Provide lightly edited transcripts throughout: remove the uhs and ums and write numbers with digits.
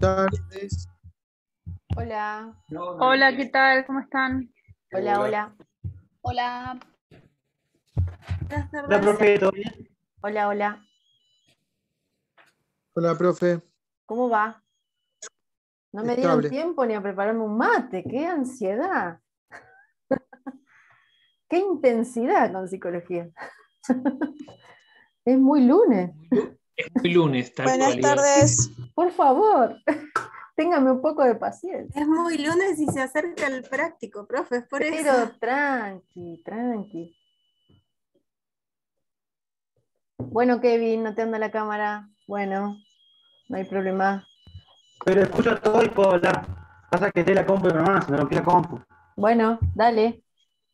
tardes. Hola, Hola, ¿qué tal? ¿Cómo están? hola, hola, Hola. buenas Hola, tardes. profe, ¿todo bien? Hola, hola, Hola, profe. ¿cómo va? No me dieron Estable. tiempo ni a prepararme un mate, qué ansiedad, qué intensidad con psicología. Es muy lunes, Es muy lunes, tal Buenas cual. iba a decir. tardes. por favor, téngame un poco de paciencia. Es muy lunes y se acerca el práctico, profe, es por eso. Pero tranqui, tranqui. Bueno, Kevin, no te anda la cámara. Bueno, no hay problema. Pero escucho todo y puedo hablar. Pasa que esté la compu de mi hermana, se me rompió la compu. Bueno, dale.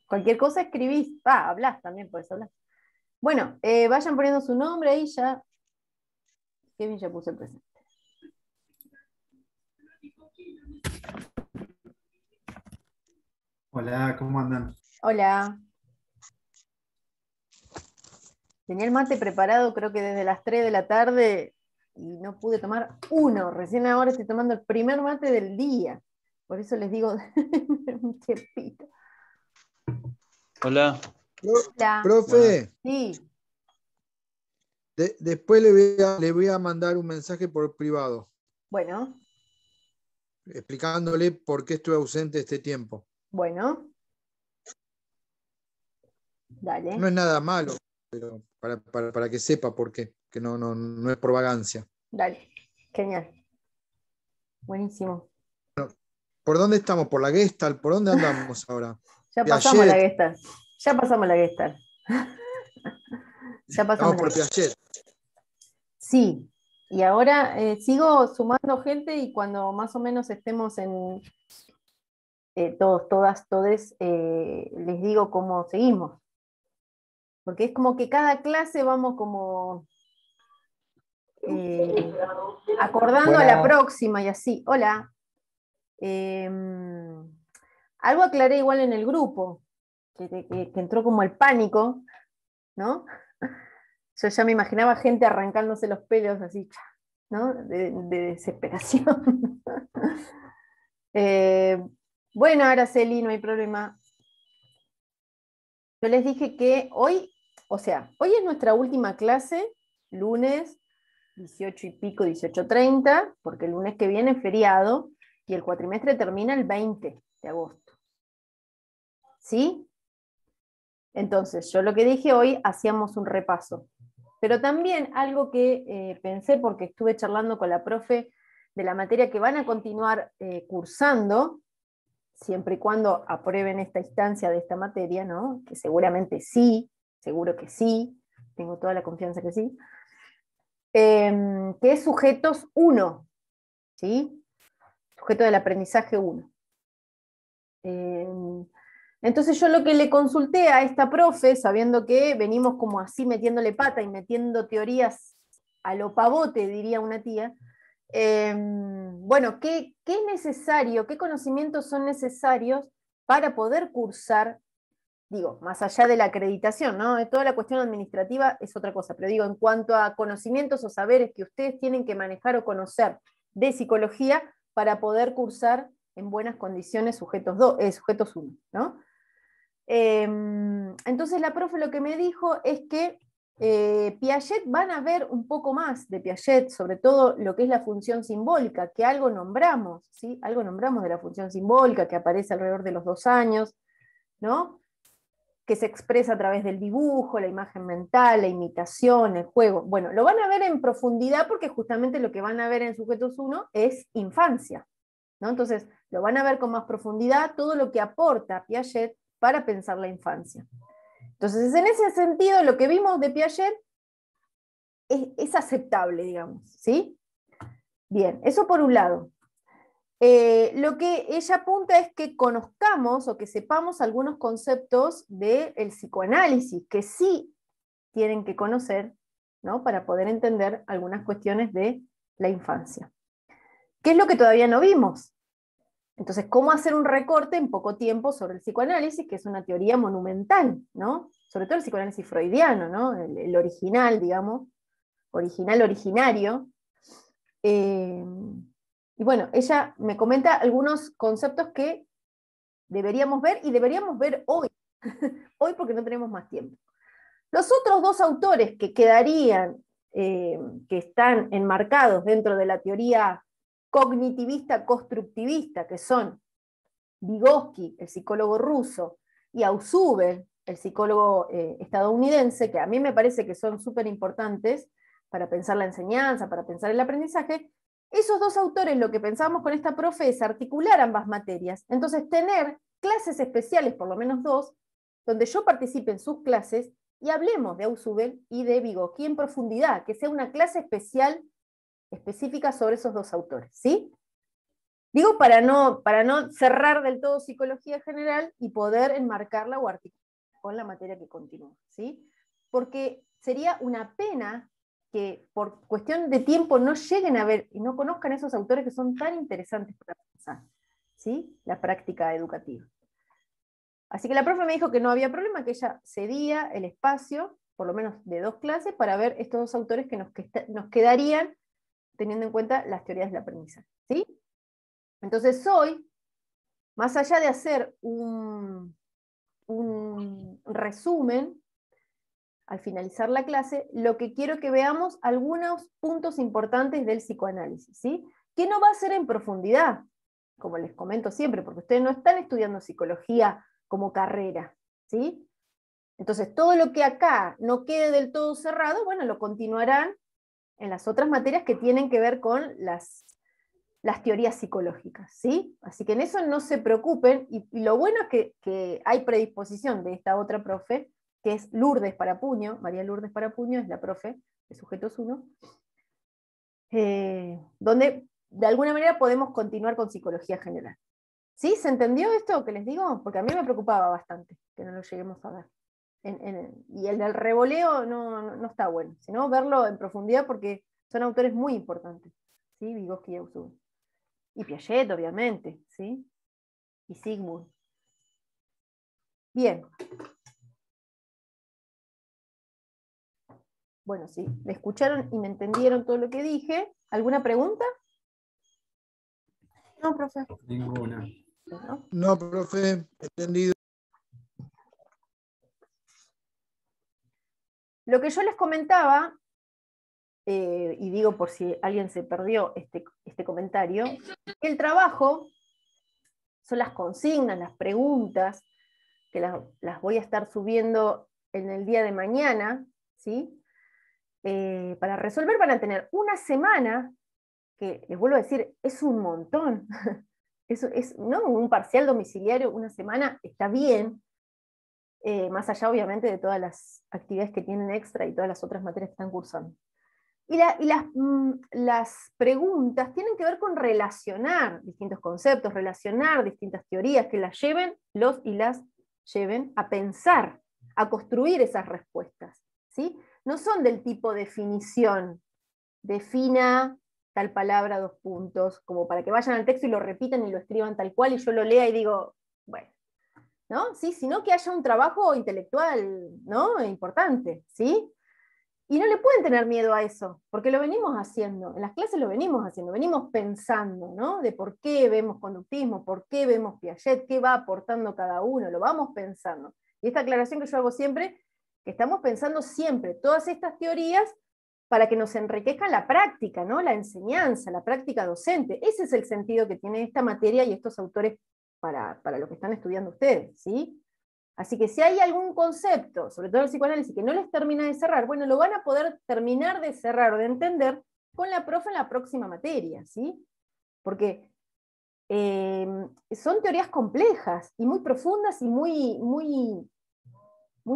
Cualquier cosa escribís. Hablás también, puedes hablar. Bueno, vayan poniendo su nombre ahí ya. Kevin ya puso el presente. Hola, ¿cómo andan? Hola. Tenía el mate preparado creo que desde las 3 de la tarde y no pude tomar uno. Recién ahora estoy tomando el primer mate del día. Por eso les digo un tiempito. Hola, Hola. Profe, Sí, después le voy a mandar un mensaje por privado, bueno, explicándole por qué estuve ausente este tiempo. bueno. Dale. No es nada malo, pero para que sepa por qué, que no es por vagancia. Dale. Genial. Buenísimo. ¿Por dónde estamos? ¿Por la Gestalt? ¿Por dónde andamos ahora? Ya pasamos la Piaget. Gestalt. Ya pasamos la Gestalt. Ya pasamos Estamos la por Gestalt. Piaget. Sí. Y ahora sigo sumando gente y cuando más o menos estemos en todos, todas, todes, les digo cómo seguimos. Porque es como que cada clase vamos como acordando a la próxima y así. Hola. Algo aclaré igual en el grupo, que entró como el pánico, ¿no? Yo ya me imaginaba gente arrancándose los pelos así, ¿no? De desesperación. Bueno, Araceli, no hay problema. Yo les dije que hoy, o sea, hoy es nuestra última clase, lunes 18 y pico, 18:30, porque el lunes que viene es feriado y el cuatrimestre termina el 20 de agosto. ¿Sí? Entonces, yo lo que dije hoy, hacíamos un repaso. Pero también algo que pensé, porque estuve charlando con la profe de la materia que van a continuar cursando, siempre y cuando aprueben esta instancia de esta materia, ¿no? Que seguramente sí, seguro que sí, tengo toda la confianza que sí, que es sujetos 1, ¿sí? Sujeto del aprendizaje 1. Entonces yo lo que le consulté a esta profe, sabiendo que venimos como así metiéndole pata y metiendo teorías a lo pavote, diría una tía, bueno, ¿qué es necesario, qué conocimientos son necesarios para poder cursar, digo, más allá de la acreditación, ¿no? Toda la cuestión administrativa es otra cosa, pero digo, en cuanto a conocimientos o saberes que ustedes tienen que manejar o conocer de psicología para poder cursar en buenas condiciones sujetos 1, ¿no? Entonces la profe lo que me dijo es que Piaget van a ver un poco más de Piaget, sobre todo lo que es la función simbólica, que algo nombramos, ¿sí? Algo nombramos de la función simbólica que aparece alrededor de los 2 años, ¿no? Que se expresa a través del dibujo, la imagen mental, la imitación, el juego. Bueno, lo van a ver en profundidad porque justamente lo que van a ver en sujetos 1 es infancia, ¿no? Entonces, lo van a ver con más profundidad todo lo que aporta Piaget para pensar la infancia. Entonces, en ese sentido, lo que vimos de Piaget es aceptable, digamos, ¿sí? Bien, eso por un lado. Lo que ella apunta es que conozcamos o que sepamos algunos conceptos del psicoanálisis, que sí tienen que conocer, ¿no? Para poder entender algunas cuestiones de la infancia. ¿Qué es lo que todavía no vimos? Entonces, ¿cómo hacer un recorte en poco tiempo sobre el psicoanálisis, que es una teoría monumental, ¿no? Sobre todo el psicoanálisis freudiano, ¿no? El original, digamos, originario. Y bueno, ella me comenta algunos conceptos que deberíamos ver, y deberíamos ver hoy, hoy porque no tenemos más tiempo. Los otros dos autores que quedarían, que están enmarcados dentro de la teoría cognitivista-constructivista, que son Vygotsky, el psicólogo ruso, y Ausubel, el psicólogo estadounidense, que a mí me parece que son súper importantes para pensar la enseñanza, para pensar el aprendizaje. Esos dos autores, lo que pensamos con esta profe es articular ambas materias, entonces tener clases especiales, por lo menos dos, donde yo participe en sus clases y hablemos de Ausubel y de Vygotsky en profundidad, que sea una clase especial, específica sobre esos dos autores, ¿sí? Digo para no cerrar del todo psicología general y poder enmarcarla o articular con la materia que continúa, ¿sí? Porque sería una pena que por cuestión de tiempo no lleguen a ver y no conozcan esos autores que son tan interesantes para pensar, ¿sí? La práctica educativa. Así que la profe me dijo que no había problema, que ella cedía el espacio, por lo menos de 2 clases, para ver estos dos autores que nos quedarían teniendo en cuenta las teorías del aprendizaje, ¿sí? Entonces hoy, más allá de hacer un resumen, al finalizar la clase, lo que quiero que veamos algunos puntos importantes del psicoanálisis, ¿sí? Que no va a ser en profundidad, como les comento siempre, porque ustedes no están estudiando psicología como carrera, ¿sí? Entonces todo lo que acá no quede del todo cerrado, bueno, lo continuarán en las otras materias que tienen que ver con las teorías psicológicas, ¿sí? Así que en eso no se preocupen, y lo bueno es que hay predisposición de esta otra profe, que es Lourdes Parapuño, María Lourdes Parapuño es la profe de Sujetos 1, donde de alguna manera podemos continuar con psicología general. ¿Sí? ¿Se entendió esto que les digo? Porque a mí me preocupaba bastante que no lo lleguemos a ver. Y el del revoleo no está bueno, sino verlo en profundidad porque son autores muy importantes, ¿sí? Vygotsky y Ausubel. Y Piaget, obviamente, ¿sí? Y Sigmund. Bien. Bueno, sí, me escucharon y me entendieron todo lo que dije. ¿Alguna pregunta? No, profe. Ninguna. ¿No? No, profe, entendido. Lo que yo les comentaba, y digo por si alguien se perdió este comentario, el trabajo son las consignas, las preguntas, que las voy a estar subiendo en el día de mañana, ¿sí? Para resolver van a tener una semana, que les vuelvo a decir, es un montón. ¿No? Un parcial domiciliario, una semana, está bien, más allá obviamente de todas las actividades que tienen extra y todas las otras materias que están cursando. Y las preguntas tienen que ver con relacionar distintos conceptos, relacionar distintas teorías, que las lleven, los y las lleven a pensar, a construir esas respuestas, ¿sí? No son del tipo definición, defina tal palabra, 2 puntos, como para que vayan al texto y lo repitan y lo escriban tal cual y yo lo lea y digo, bueno, ¿no? ¿Sí? Sino que haya un trabajo intelectual, ¿no? Importante, ¿sí? Y no le pueden tener miedo a eso, porque lo venimos haciendo, en las clases lo venimos haciendo, venimos pensando, ¿no? De por qué vemos conductismo, por qué vemos Piaget, qué va aportando cada uno, lo vamos pensando. Y esta aclaración que yo hago siempre, que estamos pensando siempre todas estas teorías para que nos enriquezcan la práctica, ¿no? La enseñanza, la práctica docente. Ese es el sentido que tiene esta materia y estos autores para lo que están estudiando ustedes, ¿sí? Así que si hay algún concepto, sobre todo el psicoanálisis, que no les termina de cerrar, bueno, lo van a poder terminar de cerrar o de entender con la profe en la próxima materia, ¿sí? Porque son teorías complejas y muy profundas y muy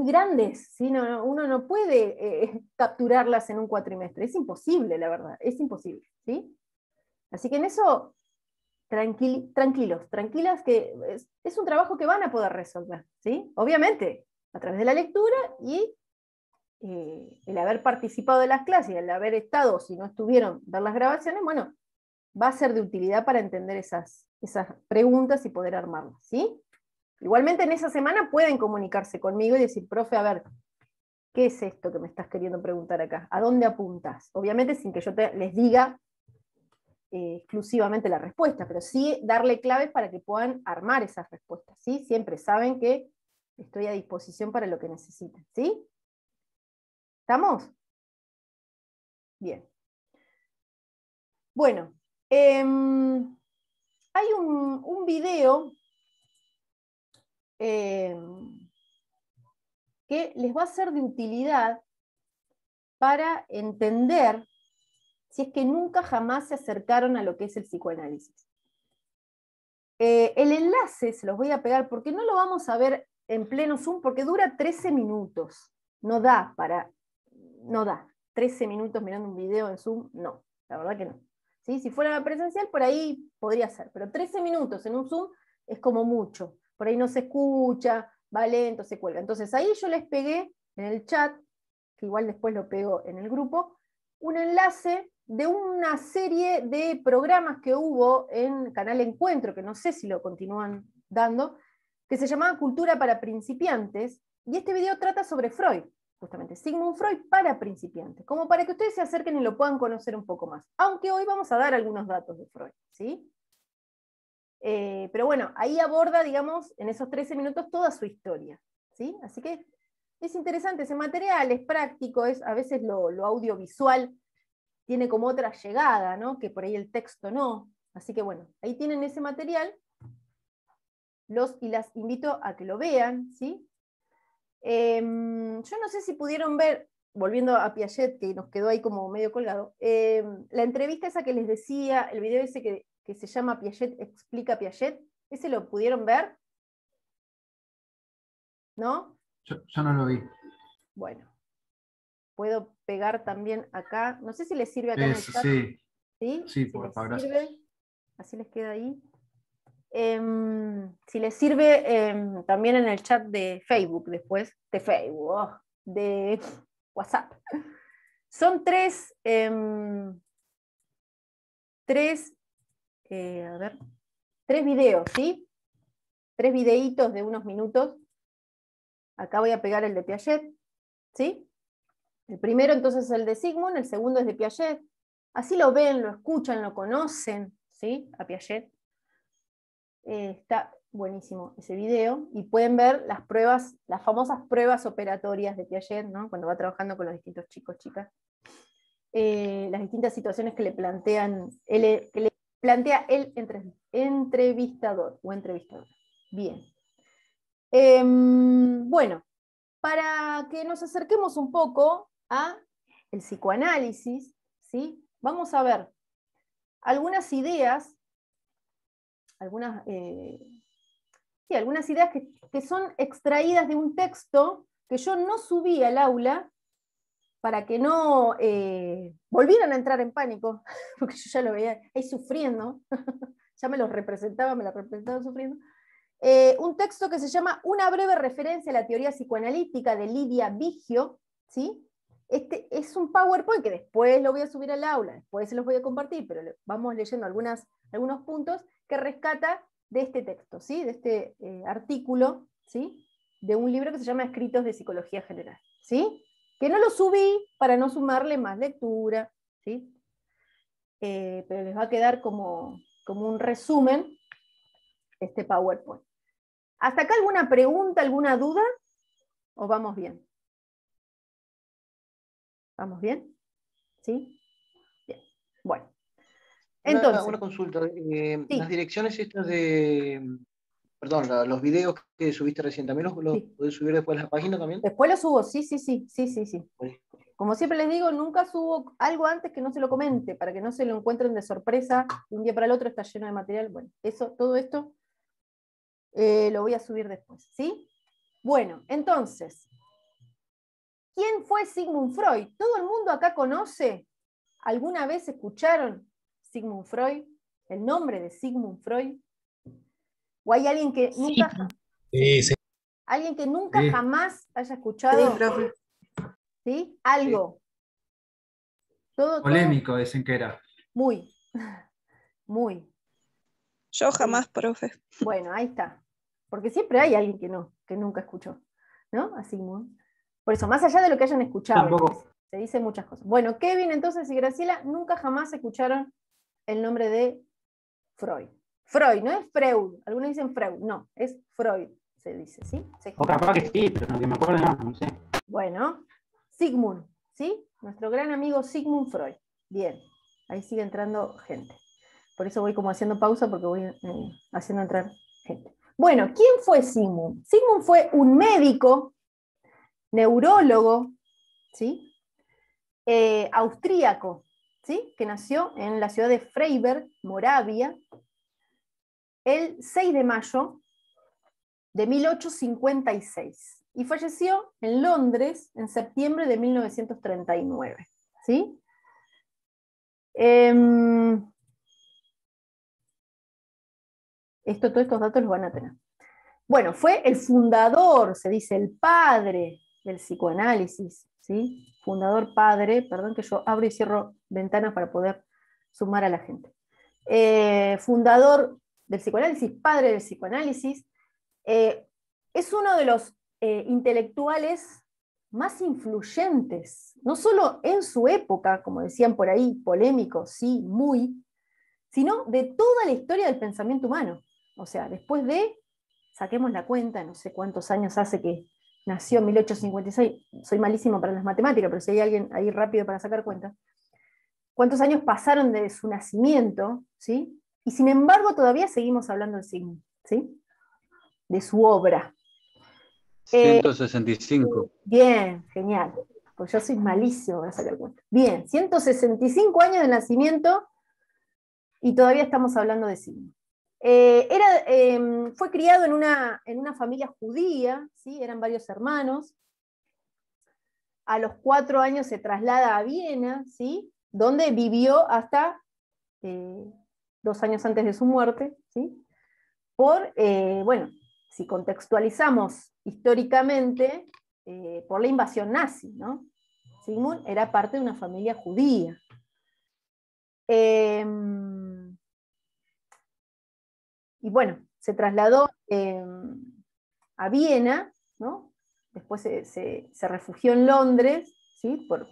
grandes, ¿sí? Uno no puede capturarlas en un cuatrimestre, es imposible, la verdad, es imposible, ¿sí? Así que en eso, tranquilos, tranquilas, que es un trabajo que van a poder resolver, ¿sí? Obviamente, a través de la lectura y el haber participado de las clases y el haber estado, si no estuvieron, ver las grabaciones, bueno, va a ser de utilidad para entender esas preguntas y poder armarlas, ¿sí? Igualmente en esa semana pueden comunicarse conmigo y decir, profe, a ver, ¿qué es esto que me estás queriendo preguntar acá? ¿A dónde apuntas? Obviamente sin que yo les diga exclusivamente la respuesta, pero sí darle claves para que puedan armar esas respuestas, ¿sí? Siempre saben que estoy a disposición para lo que necesiten, ¿sí? ¿Estamos? Bien. Bueno, hay un video que les va a ser de utilidad para entender si es que nunca jamás se acercaron a lo que es el psicoanálisis. El enlace se los voy a pegar porque no lo vamos a ver en pleno Zoom porque dura 13 minutos. No da 13 minutos mirando un video en Zoom, no, la verdad que no. ¿Sí? Si fuera presencial, por ahí podría ser, pero 13 minutos en un Zoom es como mucho. Por ahí no se escucha, va lento, se cuelga. Entonces ahí yo les pegué en el chat, que igual después lo pego en el grupo, un enlace de una serie de programas que hubo en Canal Encuentro, que no sé si lo continúan dando, que se llamaba Cultura para Principiantes, y este video trata sobre Freud, justamente, Sigmund Freud para principiantes, como para que ustedes se acerquen y lo puedan conocer un poco más, aunque hoy vamos a dar algunos datos de Freud, ¿sí? Pero bueno, ahí aborda, digamos, en esos 13 minutos toda su historia, ¿sí? Así que es interesante, ese material es práctico, a veces lo audiovisual tiene como otra llegada, ¿no? Que por ahí el texto no. Así que bueno, ahí tienen ese material, los y las invito a que lo vean, ¿sí? Yo no sé si pudieron ver, volviendo a Piaget, que nos quedó ahí como medio colgado, la entrevista esa que les decía, el video ese que se llama Piaget explica Piaget, ¿ese lo pudieron ver? ¿No? Yo no lo vi. Bueno, puedo pegar también acá, no sé si les sirve acá en el Eso, chat. sí. ¿Sí? Sí, Si por les favor, sirve, gracias. así les queda ahí. Si les sirve, también en el chat de Facebook después, de WhatsApp. Son tres videos, ¿sí? 3 videitos de unos minutos. Acá voy a pegar el de Piaget, ¿sí? El primero entonces es el de Sigmund, el segundo es de Piaget. Así lo ven, lo escuchan, lo conocen, ¿sí? A Piaget. Está buenísimo ese video, y pueden ver las pruebas, las famosas pruebas operatorias de Piaget, ¿no? Cuando va trabajando con los distintos chicos, chicas. Las distintas situaciones que le plantean, que le plantea el entrevistador o entrevistadora. Bien. Bueno, para que nos acerquemos un poco a el psicoanálisis, ¿sí? Vamos a ver algunas ideas, algunas ideas que son extraídas de un texto que yo no subí al aula para que no volvieran a entrar en pánico, porque yo ya lo veía ahí sufriendo, ya me lo representaba sufriendo. Un texto que se llama Una breve referencia a la teoría psicoanalítica de Lidia Biggio, ¿sí? Este es un PowerPoint que después lo voy a subir al aula, después se los voy a compartir, pero vamos leyendo algunos puntos que rescata de este texto, ¿sí? De este artículo, ¿sí? De un libro que se llama Escritos de Psicología General, ¿sí? Que no lo subí para no sumarle más lectura, ¿sí? Pero les va a quedar como un resumen este PowerPoint. ¿Hasta acá alguna pregunta, alguna duda? ¿O vamos bien? ¿Vamos bien? ¿Sí? Bien. Bueno. Entonces, Una consulta. sí. Las direcciones estas perdón, los videos que subiste recién, ¿también los Sí. podés subir después a la página también? Después lo subo, sí. Bueno. Como siempre les digo, nunca subo algo antes que no se lo comente, para que no se lo encuentren de sorpresa, de un día para el otro está lleno de material. Bueno, todo esto lo voy a subir después, ¿sí? Bueno, entonces, ¿quién fue Sigmund Freud? ¿Todo el mundo acá conoce? ¿Alguna vez escucharon Sigmund Freud? ¿El nombre de Sigmund Freud? ¿O hay alguien que nunca... Sí. ¿Alguien que nunca Sí. jamás haya escuchado? Sí, profe. ¿Sí? Algo. Todo Polémico, dicen que era. muy. Yo jamás, profe. Bueno, ahí está. Porque siempre hay alguien que nunca escuchó, ¿no? A Sigmund. Por eso, más allá de lo que hayan escuchado, Tampoco. se dicen muchas cosas. Bueno, Kevin entonces y Graciela nunca jamás escucharon el nombre de Freud. Freud, no es Freud. Algunos dicen Freud, no, es Freud, se dice, ¿sí? O capaz que sí, pero no que me acuerdo, no sé. Bueno, Sigmund, ¿sí? Nuestro gran amigo Sigmund Freud. Bien, ahí sigue entrando gente. Por eso voy como haciendo pausa porque voy haciendo entrar gente. Bueno, ¿quién fue Sigmund? Sigmund fue un médico, neurólogo, ¿sí? Austríaco, ¿sí? Que nació en la ciudad de Freiberg, Moravia, el 6 de mayo de 1856 y falleció en Londres en septiembre de 1939, ¿sí? Todos estos datos los van a tener. Bueno, fue el fundador, se dice, el padre del psicoanálisis, ¿sí? Fundador, padre, perdón que yo abro y cierro ventanas para poder sumar a la gente. Fundador del psicoanálisis, padre del psicoanálisis, es uno de los intelectuales más influyentes, no solo en su época, como decían por ahí, polémico, sí, muy, sino de toda la historia del pensamiento humano. O sea, después de, saquemos la cuenta, no sé cuántos años hace que nació en 1856, soy malísimo para las matemáticas, pero si hay alguien ahí rápido para sacar cuenta, ¿cuántos años pasaron de su nacimiento? ¿Sí? Y sin embargo todavía seguimos hablando de Sigmund, ¿sí? De su obra. 165. Bien, genial. Pues yo soy malísimo para sacar cuenta. Bien, 165 años de nacimiento y todavía estamos hablando de Sigmund. Fue criado en una familia judía, ¿sí? Eran varios hermanos. A los 4 años se traslada a Viena, ¿sí? Donde vivió hasta 2 años antes de su muerte, ¿sí? Bueno, si contextualizamos históricamente, por la invasión nazi, ¿no? Sigmund era parte de una familia judía. Y bueno, se trasladó a Viena, ¿no? Después se refugió en Londres, ¿sí? por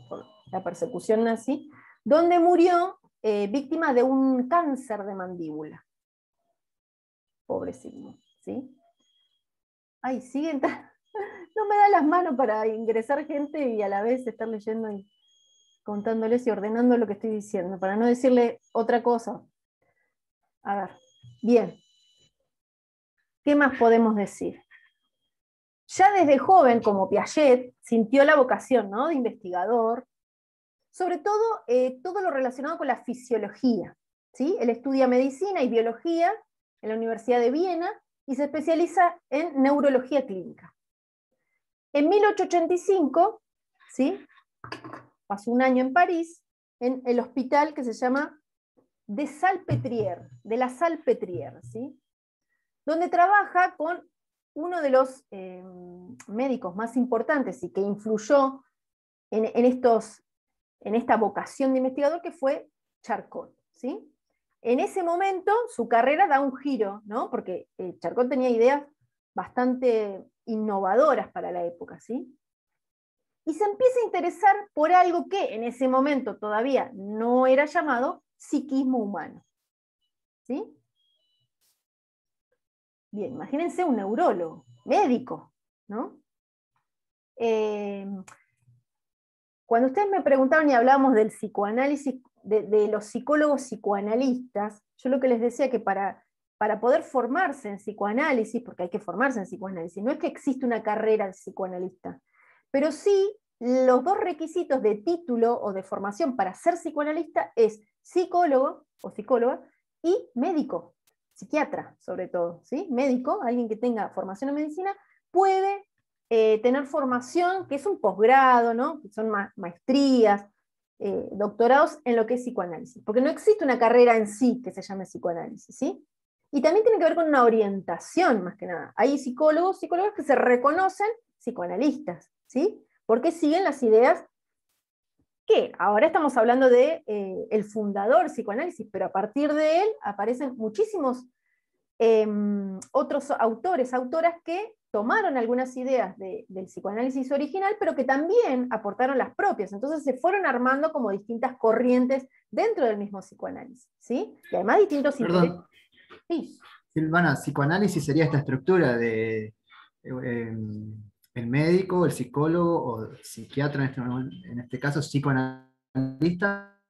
la persecución nazi, donde murió víctima de un cáncer de mandíbula. Pobre Sigmund, ¿sí? Ay, siguen. No me da las manos para ingresar gente y a la vez estar leyendo y contándoles y ordenando lo que estoy diciendo, para no decirle otra cosa. A ver, bien. ¿Qué más podemos decir? Ya desde joven, como Piaget, sintió la vocación, ¿no? De investigador, sobre todo todo lo relacionado con la fisiología, ¿sí? Él estudia medicina y biología en la Universidad de Viena y se especializa en neurología clínica. En 1885, ¿sí? Pasó un año en París, en el hospital que se llama de la Salpêtrière, ¿sí? Donde trabaja con uno de los médicos más importantes y que influyó en esta vocación de investigador, que fue Charcot, ¿sí? En ese momento su carrera da un giro, ¿no? Porque Charcot tenía ideas bastante innovadoras para la época, ¿sí? Y se empieza a interesar por algo que en ese momento todavía no era llamado psiquismo humano, ¿sí? Bien, imagínense un neurólogo, médico, ¿no? Cuando ustedes me preguntaron y hablábamos del psicoanálisis, de los psicólogos psicoanalistas, yo lo que les decía que para poder formarse en psicoanálisis, porque hay que formarse en psicoanálisis, no es que existe una carrera de psicoanalista, pero sí los 2 requisitos de título o de formación para ser psicoanalista es psicólogo o psicóloga y médico, psiquiatra sobre todo, ¿sí? Médico, alguien que tenga formación en medicina, puede tener formación, que es un posgrado, ¿no? Que son maestrías, doctorados en lo que es psicoanálisis, porque no existe una carrera en sí que se llame psicoanálisis, ¿sí? Y también tiene que ver con una orientación, más que nada. Hay psicólogas que se reconocen psicoanalistas, ¿sí? Porque siguen las ideas que ahora estamos hablando de el fundador del psicoanálisis, pero a partir de él aparecen muchísimos otros autores, autoras que tomaron algunas ideas del psicoanálisis original, pero que también aportaron las propias. Entonces se fueron armando como distintas corrientes dentro del mismo psicoanálisis, ¿sí? Y además distintos intereses. Perdón, Sí. Silvana, psicoanálisis sería esta estructura de el médico, el psicólogo o el psiquiatra, en este caso psicoanalista,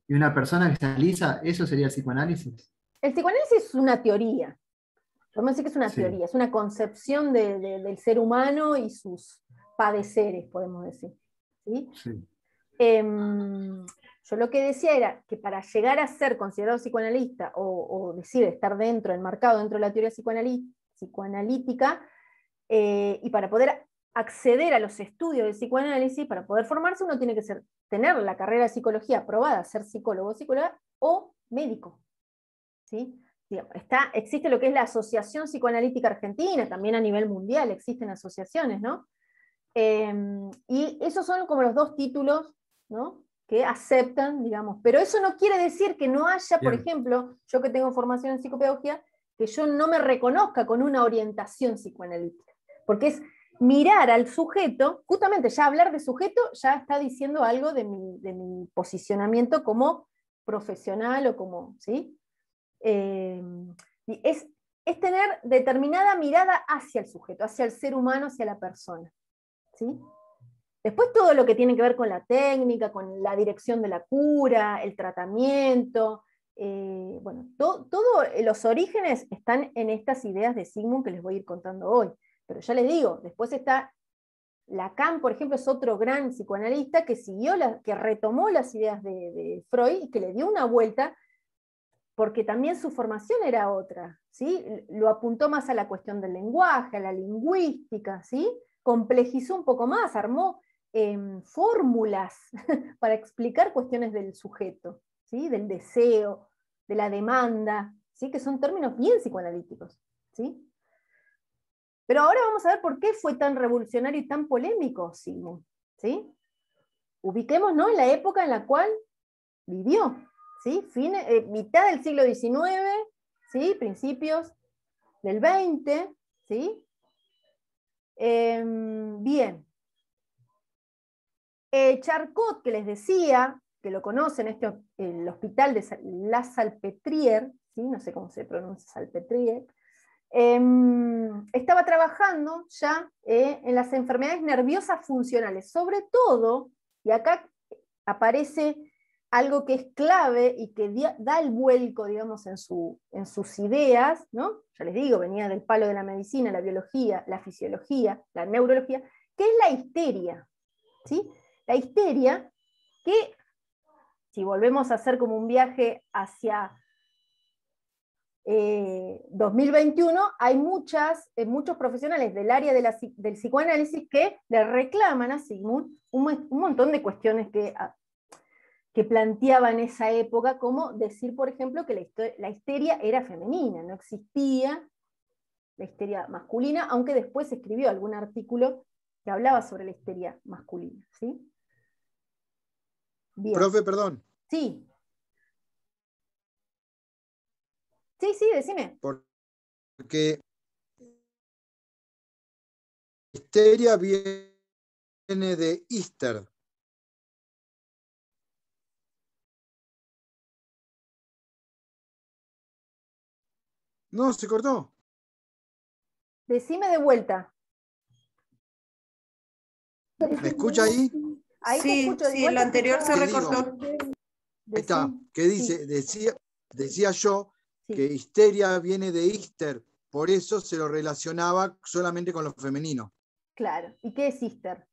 y una persona que se analiza, ¿eso sería el psicoanálisis? El psicoanálisis es una teoría. Podemos decir que es una Sí. teoría, es una concepción del ser humano y sus padeceres, podemos decir. ¿Sí? Sí. Yo lo que decía era que para llegar a ser considerado psicoanalista, o decir, estar dentro, enmarcado dentro de la teoría psicoanalítica, y para poder acceder a los estudios de psicoanálisis, para poder formarse, uno tiene que tener la carrera de psicología aprobada, ser psicólogo o psicóloga, o médico. ¿Sí? Existe lo que es la Asociación Psicoanalítica Argentina, también a nivel mundial existen asociaciones, ¿no? Y esos son como los dos títulos, ¿no?, que aceptan, digamos, pero eso no quiere decir que no haya, por Bien. ejemplo, yo que tengo formación en psicopedagogía, que yo no me reconozca con una orientación psicoanalítica, porque es mirar al sujeto, justamente ya hablar de sujeto ya está diciendo algo de mi posicionamiento como profesional o como, ¿sí? Y es tener determinada mirada hacia el sujeto, hacia el ser humano, hacia la persona, ¿sí? Después todo lo que tiene que ver con la técnica, con la dirección de la cura, el tratamiento, bueno, todos los orígenes están en estas ideas de Sigmund que les voy a ir contando hoy. Pero ya les digo, después está Lacan, por ejemplo, es otro gran psicoanalista que que retomó las ideas de Freud y que le dio una vuelta, porque también su formación era otra, ¿sí? Lo apuntó más a la cuestión del lenguaje, a la lingüística, ¿sí? Complejizó un poco más, armó fórmulas para explicar cuestiones del sujeto, ¿sí? Del deseo, de la demanda, ¿sí? Que son términos bien psicoanalíticos, ¿sí? Pero ahora vamos a ver por qué fue tan revolucionario y tan polémico Sigmund, ¿sí? Ubiquémonos en la época en la cual vivió, ¿sí? Mitad del siglo XIX, ¿sí? Principios del XX, ¿sí? Bien. Charcot, que les decía, que lo conocen, el hospital de La Salpêtrière, ¿sí? No sé cómo se pronuncia Salpêtrière, estaba trabajando ya en las enfermedades nerviosas funcionales, sobre todo, y acá aparece algo que es clave y que da el vuelco, digamos, en sus ideas, ¿no? Ya les digo, venía del palo de la medicina, la biología, la fisiología, la neurología, que es la histeria, ¿sí? La histeria, que si volvemos a hacer como un viaje hacia 2021, hay muchos profesionales del área del psicoanálisis que le reclaman a Sigmund un montón de cuestiones que planteaba en esa época, como decir, por ejemplo, que la histeria era femenina, no existía la histeria masculina, aunque después escribió algún artículo que hablaba sobre la histeria masculina, ¿sí? Bien. Profe, perdón. Sí. Sí, decime. Porque histeria viene de Easter. No, se cortó. Decime de vuelta. ¿Me escucha ahí? Ahí te Sí, escucho. sí, igual lo te anterior se escuchaba. recortó. Ahí está. ¿Qué dice? Sí. Decía yo Sí. que histeria viene de Easter, por eso se lo relacionaba solamente con lo femenino. Claro. ¿Y qué es Easter?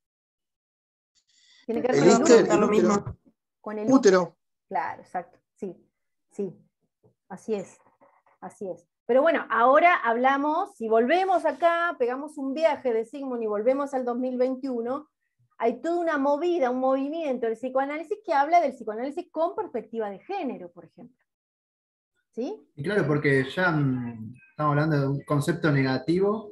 Tiene que ver El con Easter, útero. el lo útero. mismo. Con el Útero. Claro, exacto. Sí. Así es. Pero bueno, ahora hablamos, si volvemos acá, pegamos un viaje de Sigmund y volvemos al 2021, hay toda una movida, un movimiento del psicoanálisis que habla del psicoanálisis con perspectiva de género, por ejemplo. ¿Sí? Y claro, porque ya estamos hablando de un concepto negativo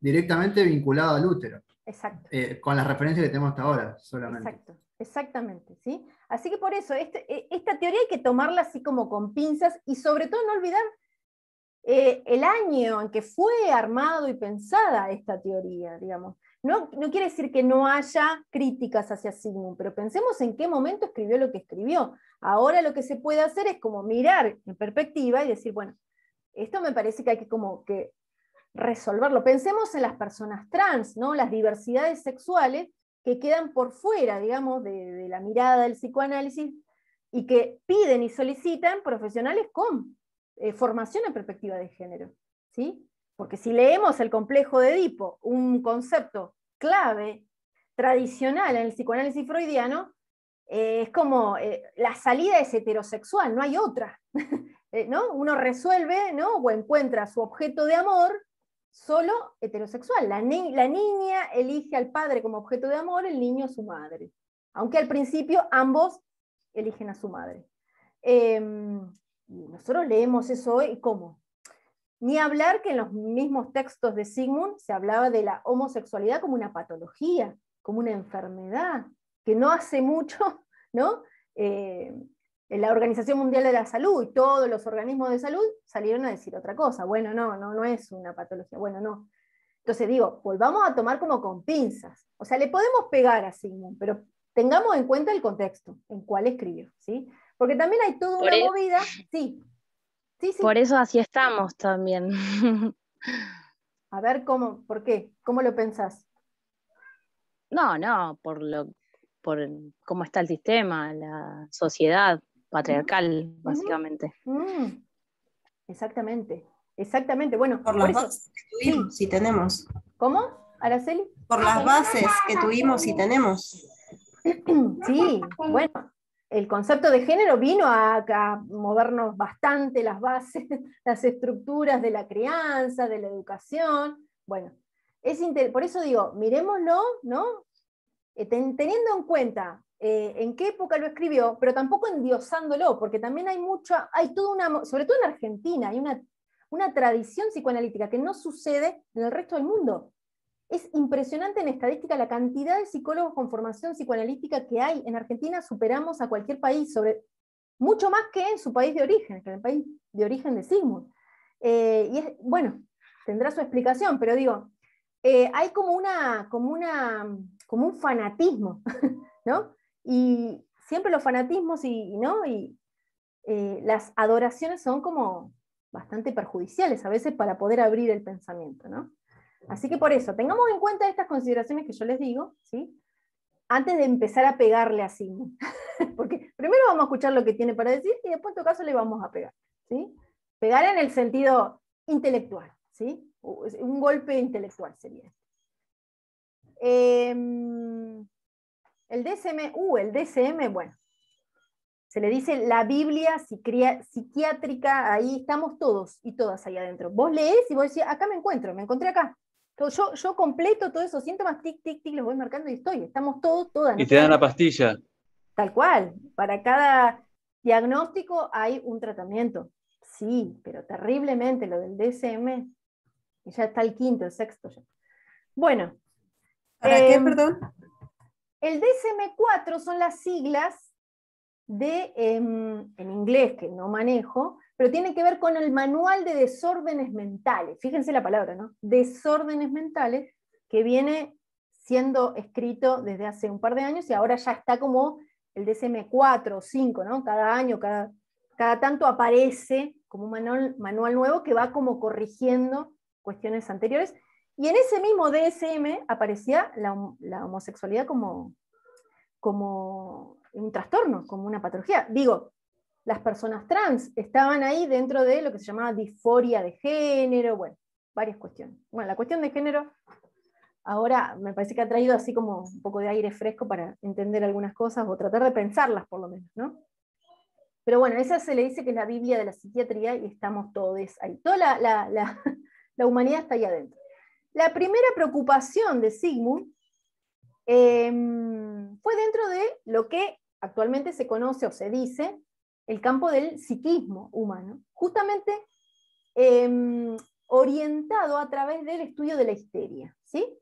directamente vinculado al útero, Exacto. con las referencias que tenemos hasta ahora solamente. Exacto, exactamente, ¿sí? Así que por eso, esta teoría hay que tomarla así como con pinzas y sobre todo no olvidar el año en que fue armado y pensada esta teoría, digamos. No quiere decir que no haya críticas hacia Sigmund, pero pensemos en qué momento escribió lo que escribió. Ahora lo que se puede hacer es como mirar en perspectiva y decir, bueno, esto me parece que hay que como que resolverlo. Pensemos en las personas trans, ¿no? Las diversidades sexuales que quedan por fuera, digamos, de la mirada del psicoanálisis y que piden y solicitan profesionales con formación en perspectiva de género, ¿sí? Porque si leemos el complejo de Edipo, un concepto clave, tradicional en el psicoanálisis freudiano, es como la salida es heterosexual, no hay otra. ¿No? Uno resuelve, ¿no? O encuentra su objeto de amor solo heterosexual. La niña elige al padre como objeto de amor, el niño a su madre. Aunque al principio ambos eligen a su madre. Y nosotros leemos eso hoy, ¿cómo? Ni hablar que en los mismos textos de Sigmund se hablaba de la homosexualidad como una patología, como una enfermedad, que no hace mucho, ¿no? La Organización Mundial de la Salud y todos los organismos de salud salieron a decir otra cosa. Bueno, no es una patología, bueno, no. Entonces digo, volvamos a tomar como con pinzas. O sea, le podemos pegar a Sigmund, pero tengamos en cuenta el contexto en cual escribió, ¿sí? Porque también hay toda una movida, sí. Sí. Por eso así estamos también. A ver, ¿por qué? ¿Cómo lo pensás? No, por cómo está el sistema, la sociedad patriarcal, básicamente. Exactamente. Bueno, Por las bases que tuvimos y tenemos. ¿Cómo, Araceli? Por las bases que tuvimos y tenemos. Sí, bueno, el concepto de género vino a movernos bastante las bases, las estructuras de la crianza, de la educación. Bueno, por eso digo, miremoslo, ¿no? Teniendo en cuenta en qué época lo escribió, pero tampoco endiosándolo, porque también hay toda sobre todo en Argentina, hay una tradición psicoanalítica que no sucede en el resto del mundo. Es impresionante en estadística la cantidad de psicólogos con formación psicoanalítica que hay. En Argentina superamos a cualquier país, mucho más que en su país de origen, que en el país de origen de Sigmund. Bueno, tendrá su explicación, pero digo, hay como un fanatismo, ¿no? Y siempre los fanatismos y las adoraciones son como bastante perjudiciales a veces para poder abrir el pensamiento, ¿no? Así que por eso, tengamos en cuenta estas consideraciones que yo les digo, ¿sí? Antes de empezar a pegarle a Sigmund. Porque primero vamos a escuchar lo que tiene para decir y después en todo caso le vamos a pegar, ¿sí? Pegar en el sentido intelectual, ¿sí? Un golpe intelectual sería. El DSM, bueno, se le dice la Biblia psiquiátrica, ahí estamos todos y todas ahí adentro. Vos leés y vos decís, acá me encontré acá. Yo completo todos esos síntomas, tic, tic, tic, los voy marcando y estamos todas. Y te dan la pastilla. Tal cual, para cada diagnóstico hay un tratamiento. Sí, pero terriblemente lo del DSM, ya está el quinto, el sexto ya. Bueno. ¿Para qué, perdón? El DSM-4 son las siglas en inglés, que no manejo, pero tiene que ver con el Manual de Desórdenes Mentales. Fíjense la palabra, ¿no? Desórdenes mentales, que viene siendo escrito desde hace un par de años y ahora ya está como el DSM-4 o 5, ¿no? Cada año, cada tanto aparece como un manual nuevo que va como corrigiendo cuestiones anteriores. Y en ese mismo DSM aparecía la homosexualidad como un trastorno, como una patología. Digo, las personas trans estaban ahí dentro de lo que se llamaba disforia de género, bueno, varias cuestiones. Bueno, la cuestión de género ahora me parece que ha traído así como un poco de aire fresco para entender algunas cosas o tratar de pensarlas por lo menos, ¿no? Pero bueno, esa se le dice que es la Biblia de la psiquiatría y estamos todos ahí. Toda la humanidad está ahí adentro. La primera preocupación de Sigmund fue dentro de lo que actualmente se conoce o se dice el campo del psiquismo humano, justamente orientado a través del estudio de la histeria, ¿sí?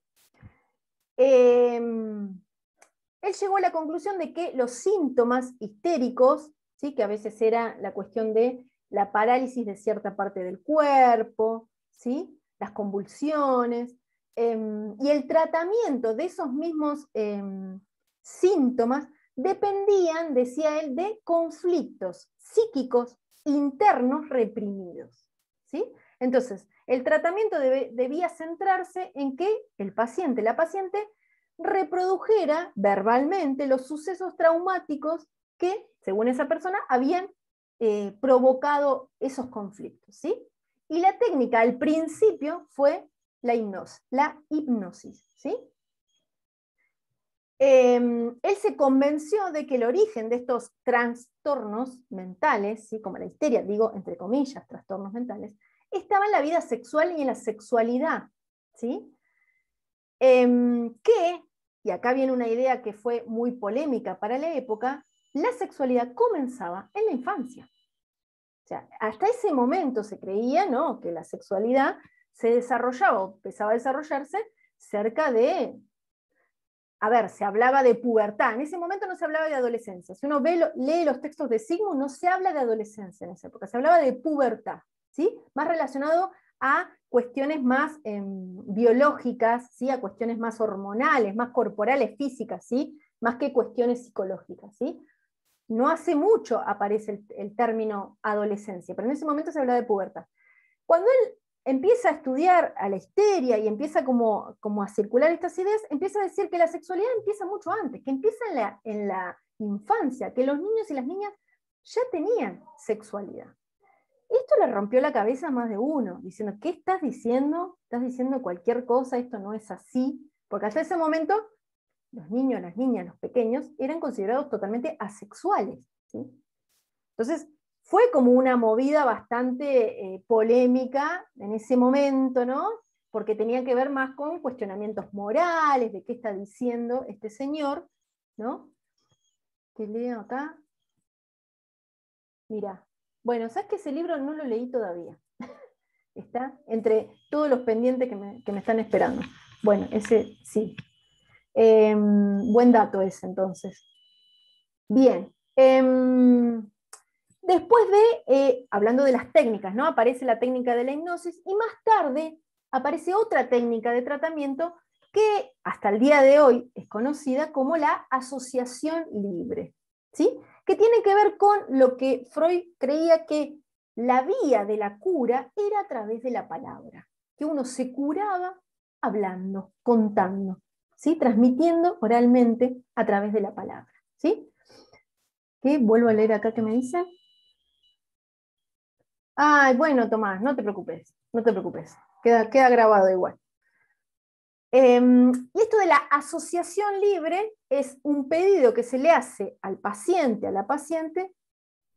Él llegó a la conclusión de que los síntomas histéricos, ¿sí? Que a veces era la cuestión de la parálisis de cierta parte del cuerpo, ¿sí? Las convulsiones, y el tratamiento de esos mismos síntomas dependían, decía él, de conflictos psíquicos internos reprimidos, ¿sí? Entonces, el tratamiento debía centrarse en que el paciente, la paciente, reprodujera verbalmente los sucesos traumáticos que, según esa persona, habían provocado esos conflictos, ¿sí? Y la técnica al principio fue la hipnosis, ¿sí? Él se convenció de que el origen de estos trastornos mentales, ¿sí? Como la histeria, digo entre comillas, trastornos mentales, estaba en la vida sexual y en la sexualidad, ¿sí? Y acá viene una idea que fue muy polémica para la época, la sexualidad comenzaba en la infancia. O sea, hasta ese momento se creía, ¿no?, que la sexualidad se desarrollaba, o empezaba a desarrollarse cerca de... A ver, se hablaba de pubertad, en ese momento no se hablaba de adolescencia. Si uno lee los textos de Sigmund, no se habla de adolescencia en esa época, se hablaba de pubertad, ¿sí? Más relacionado a cuestiones más biológicas, ¿sí? A cuestiones más hormonales, más corporales, físicas, ¿sí? Más que cuestiones psicológicas, ¿sí? No hace mucho aparece el término adolescencia, pero en ese momento se hablaba de pubertad. Cuando él empieza a estudiar a la histeria y empieza como a circular estas ideas, empieza a decir que la sexualidad empieza mucho antes, que empieza en la infancia, que los niños y las niñas ya tenían sexualidad. Esto le rompió la cabeza a más de uno, diciendo, ¿qué estás diciendo? Estás diciendo cualquier cosa, esto no es así, porque hasta ese momento los niños, las niñas, los pequeños eran considerados totalmente asexuales, ¿sí? Entonces, fue como una movida bastante polémica en ese momento, ¿no? Porque tenía que ver más con cuestionamientos morales, de qué está diciendo este señor, ¿no? Que leo acá. Mira, bueno, ¿sabes que ese libro no lo leí todavía? Está entre todos los pendientes que me están esperando. Bueno, ese sí. Buen dato ese, entonces. Bien. Después hablando de las técnicas, ¿no? Aparece la técnica de la hipnosis y más tarde aparece otra técnica de tratamiento que hasta el día de hoy es conocida como la asociación libre, ¿sí? Que tiene que ver con lo que Freud creía que la vía de la cura era a través de la palabra, que uno se curaba hablando, contando, ¿sí? Transmitiendo oralmente a través de la palabra, ¿sí? ¿Qué? Vuelvo a leer acá que me dicen. Ay, bueno, Tomás, no te preocupes, queda grabado igual. Y esto de la asociación libre es un pedido que se le hace al paciente, a la paciente,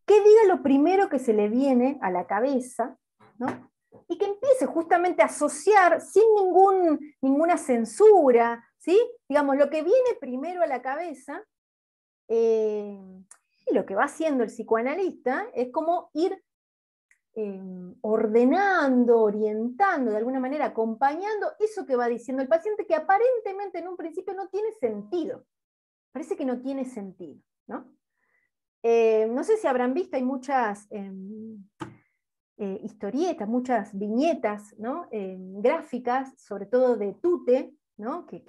que diga lo primero que se le viene a la cabeza, ¿no? Y que empiece justamente a asociar sin ninguna censura, ¿sí? Digamos, lo que viene primero a la cabeza, y lo que va haciendo el psicoanalista es como ir ordenando, orientando, de alguna manera acompañando eso que va diciendo el paciente, que aparentemente en un principio no tiene sentido. Parece que no tiene sentido, ¿no? No sé si habrán visto, hay muchas historietas, muchas viñetas, ¿no? Gráficas, sobre todo de Tute, ¿no? que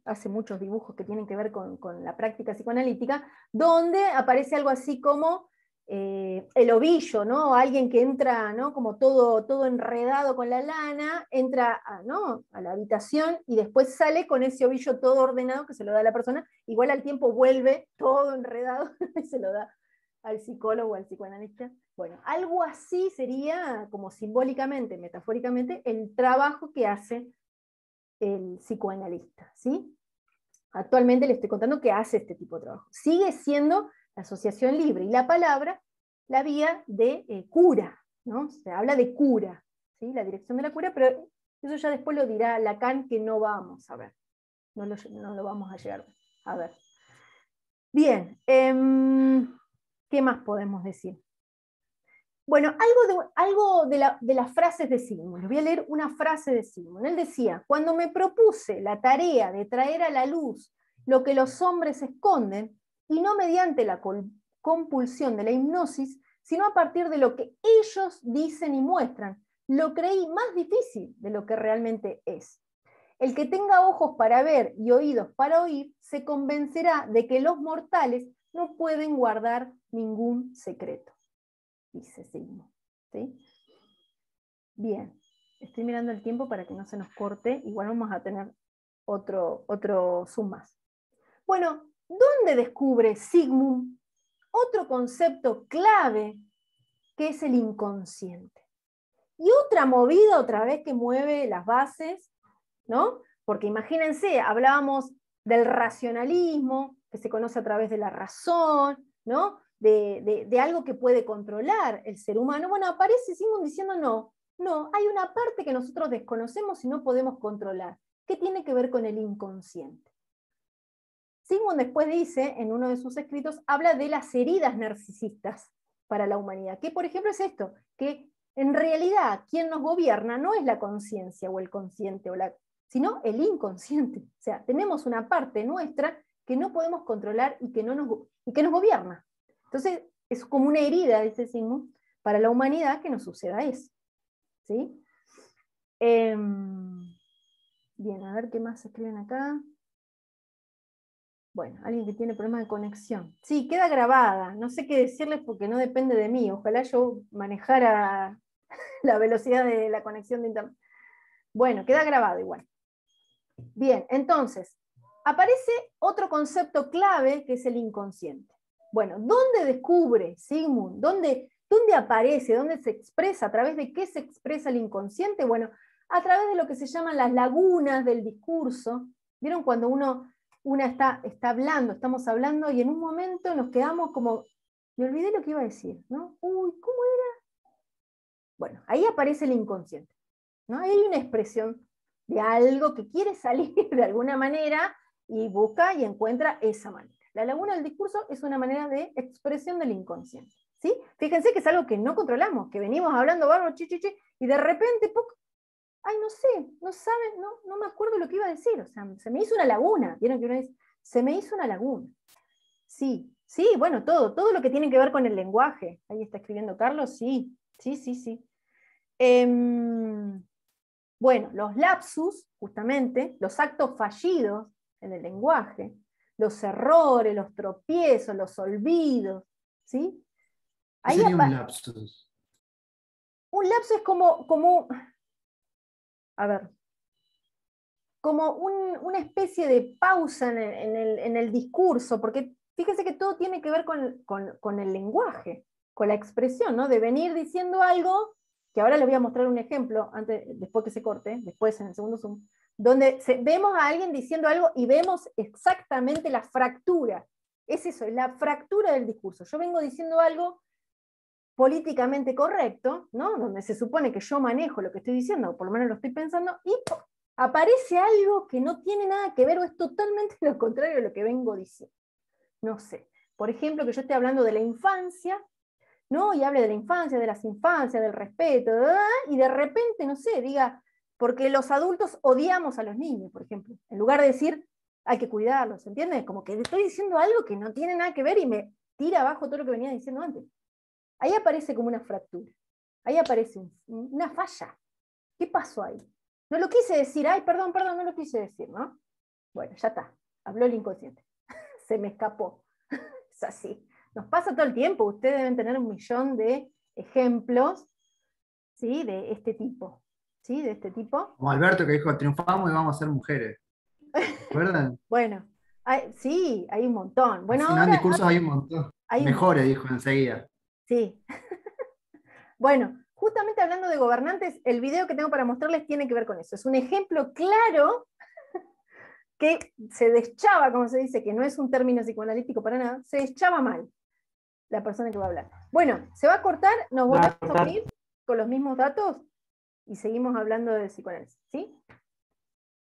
hace muchos dibujos que tienen que ver con la práctica psicoanalítica, donde aparece algo así como el ovillo, ¿no? Alguien que entra, ¿no? Como todo enredado con la lana, entra ¿no? a la habitación y después sale con ese ovillo todo ordenado que se lo da a la persona, igual al tiempo vuelve todo enredado y se lo da al psicólogo o al psicoanalista. Bueno, algo así sería como simbólicamente, metafóricamente, el trabajo que hace el psicoanalista, ¿sí? Actualmente le estoy contando que hace este tipo de trabajo. Sigue siendo la asociación libre, y la palabra, la vía de cura, ¿no? Se habla de cura, ¿sí? La dirección de la cura, pero eso ya después lo dirá Lacan, que no vamos a ver, no lo vamos a llegar a ver. Bien, ¿qué más podemos decir? Bueno, algo de las frases de Sigmund. Les voy a leer una frase de Sigmund. Él decía, cuando me propuse la tarea de traer a la luz lo que los hombres esconden, y no mediante la compulsión de la hipnosis, sino a partir de lo que ellos dicen y muestran. Lo creí más difícil de lo que realmente es. El que tenga ojos para ver y oídos para oír, se convencerá de que los mortales no pueden guardar ningún secreto, dice Sigmund. ¿Sí? Bien, estoy mirando el tiempo para que no se nos corte, igual vamos a tener otro zoom más. Bueno, ¿dónde descubre Sigmund otro concepto clave que es el inconsciente? Y otra movida otra vez que mueve las bases, ¿no? Porque imagínense, hablábamos del racionalismo, que se conoce a través de la razón, ¿no? De algo que puede controlar el ser humano. Bueno, aparece Sigmund diciendo no, hay una parte que nosotros desconocemos y no podemos controlar, que tiene que ver con el inconsciente. Sigmund después dice, en uno de sus escritos, habla de las heridas narcisistas para la humanidad, que por ejemplo es esto, que en realidad quien nos gobierna no es la conciencia o el consciente, sino el inconsciente. O sea, tenemos una parte nuestra que no podemos controlar y que nos gobierna. Entonces, es como una herida, dice Sigmund, para la humanidad que nos suceda eso. ¿Sí? Bien, a ver qué más escriben acá. Bueno, alguien que tiene problemas de conexión. Sí, queda grabada. No sé qué decirles porque no depende de mí. Ojalá yo manejara la velocidad de la conexión de internet. Bueno, queda grabado igual. Bien, entonces, aparece otro concepto clave que es el inconsciente. Bueno, ¿dónde descubre Sigmund? ¿Dónde aparece? ¿Dónde se expresa? ¿A través de qué se expresa el inconsciente? Bueno, a través de lo que se llaman las lagunas del discurso. ¿Vieron cuando una está hablando, estamos hablando, y en un momento nos quedamos como, me olvidé lo que iba a decir, ¿no? Uy, ¿cómo era? Bueno, ahí aparece el inconsciente, ¿no? Hay una expresión de algo que quiere salir de alguna manera y busca y encuentra esa manera. La laguna del discurso es una manera de expresión del inconsciente, ¿sí? Fíjense que es algo que no controlamos, que venimos hablando bárbaro, y de repente, ¡puc! Ay, no sé, no me acuerdo lo que iba a decir, o sea, se me hizo una laguna, ¿vieron que uno dice? Se me hizo una laguna. Sí, bueno, todo lo que tiene que ver con el lenguaje. Ahí está escribiendo Carlos, sí. Bueno, los lapsus, justamente, los actos fallidos en el lenguaje, los errores, los tropiezos, los olvidos, ¿sí? ¿Qué sería un lapsus? Un lapsus es como a ver, como una especie de pausa en el discurso, porque fíjense que todo tiene que ver con el lenguaje, con la expresión, ¿no? De venir diciendo algo, que ahora les voy a mostrar un ejemplo, después que se corte, después en el segundo zoom, donde vemos a alguien diciendo algo y vemos exactamente la fractura. Es eso, es la fractura del discurso. Yo vengo diciendo algo políticamente correcto, ¿no? Donde se supone que yo manejo lo que estoy diciendo, o por lo menos lo estoy pensando, y aparece algo que no tiene nada que ver o es totalmente lo contrario de lo que vengo diciendo. No sé, por ejemplo, que yo esté hablando de la infancia, ¿no? Y hable de la infancia, de las infancias, del respeto, y de repente, no sé, diga, porque los adultos odiamos a los niños, por ejemplo, en lugar de decir, hay que cuidarlos, ¿entiendes? Como que estoy diciendo algo que no tiene nada que ver y me tira abajo todo lo que venía diciendo antes. Ahí aparece como una fractura, ahí aparece una falla. ¿Qué pasó ahí? No lo quise decir, ay, perdón, no lo quise decir, ¿no? Bueno, ya está, habló el inconsciente, se me escapó, es así. Nos pasa todo el tiempo, ustedes deben tener 1.000.000 de ejemplos, ¿sí? De este tipo, ¿sí? De este tipo. Como Alberto que dijo, triunfamos y vamos a ser mujeres. ¿Recuerdan? Bueno, sí, hay un montón. Bueno, si no, en discursos hay un montón. Mejores, dijo enseguida. Sí. Bueno, justamente hablando de gobernantes, el video que tengo para mostrarles tiene que ver con eso. Es un ejemplo claro que se deschaba, como se dice, que no es un término psicoanalítico para nada, se deschaba mal la persona que va a hablar. Bueno, se va a cortar, nos volvemos a unir con los mismos datos y seguimos hablando de psicoanálisis, ¿sí?